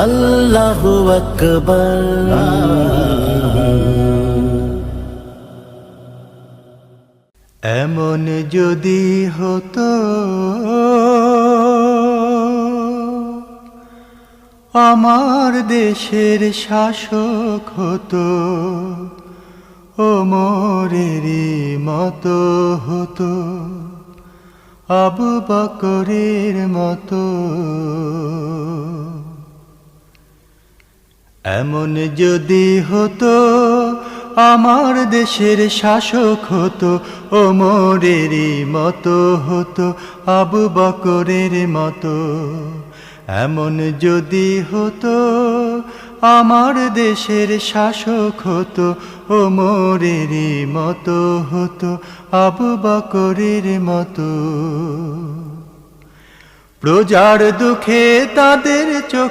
আল্লাহু আকবার। এমন যদি হতো আমার দেশের শাসক হতো, ওমরেরই মতো হতো, আবু বকরের মতো। এমন যদি হতো আমার দেশের শাসক হতো, ওমরেরই মতো হতো, আবু বকরের মতো। এমন যদি হতো আমার দেশের শাসক হতো, ওমরেরই মতো হতো, আবু বকরের মতো। প্রজার দুঃখে তাদের চোখে